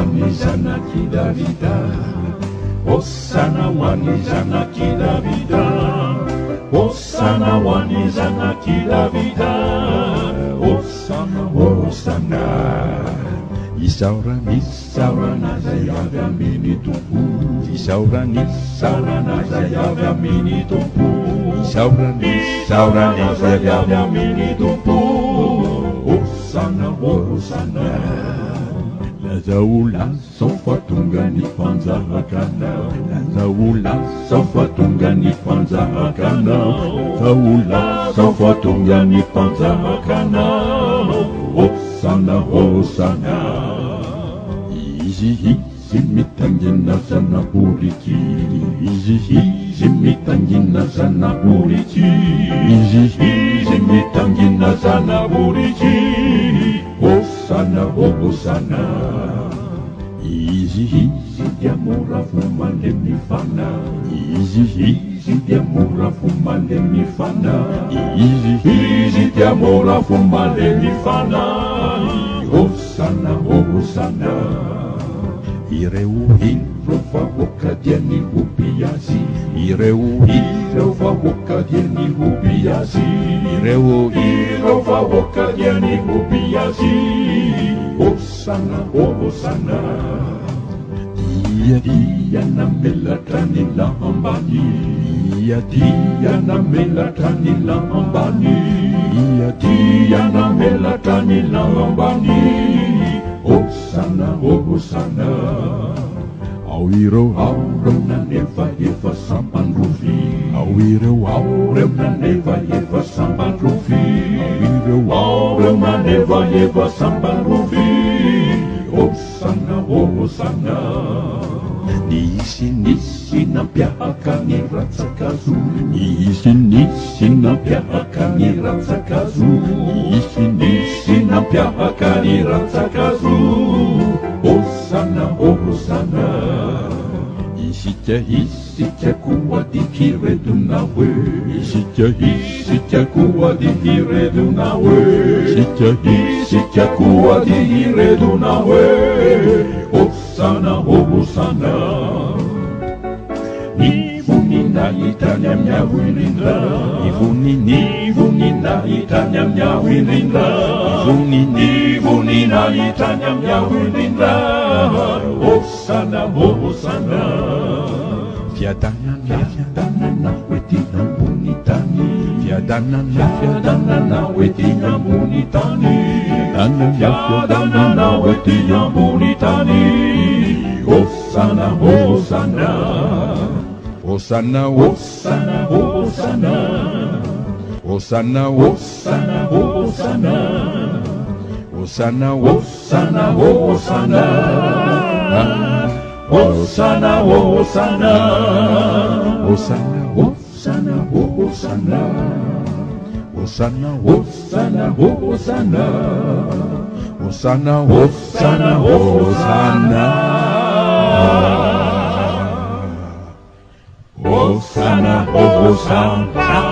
hoan'ny zanaky Davida, Hosana hoan'ny zanaky Davida, Hosana hoan'ny zanaky Davida, Hosana, Hosana. Isaurana zay avy amin'ny Tompo, isaurana zay avy amin'ny Tompo, isaurana zay avy amin'ny Tompo. Hosana, Hosana. Lazao lasa fa tonga ny fanjahakanao, lazao lasa fa tonga ny fanjahakanao, lazao lasa fa tonga ny fanjahakanao. Hosana, Hosana. Izy mitangina zanahoriky, izy mitangina zanahoriky, izy mitangina zanahoriky. Hosana, Hosana. Izy dia mora fomale mifana, izy dia mora fomale mifana, izy dia mora fomale mifana. Hosana, Hosana. Ireo vahoaka dia ny hopiazy, ireo vahoaka dia ny hopiazy, ireo vahoaka dia ny hopiazy. Hosana, Hosana. Dia namelatra ny lambany, dia namelatra ny lambany, dia namelatra ny lambany. Hosana, Hosana. Ao ireo nanefa efa sampandrovy, ao ireo nanefa efa sampandrovy, ao ireo nanefa efa sampandrovy. Hosana, Hosana. Nisy nampiahaka ny ratsakazo, nisy nampiahaka ny ratsakazo, nisy nampiahaka ny ratsakazo. Hosana, Hosana. Isika koa dikiredona hoe, isika koa dikiredona hoe, isika koa dikiredona hoe. Hosana, Hosana. Nahitany amin'ny Indra, nahitany amin'ny Indra, nahitany amin'ny Indra. Hosana, Hosana. Fiadanana hoety ambony tany, fiadanana hoety ambony tany, fiadanana hoety ambony tany. Hosana, Hosana. Hosana, Hosana, Hosana. Hosana, Hosana, Hosana. Hosana, Hosana, Hosana. Hosana, Hosana. Hosana, Hosana, Hosana. Hosana, Hosana, Hosana. Hosana, Hosana, Hosana. Hosana, Hosana.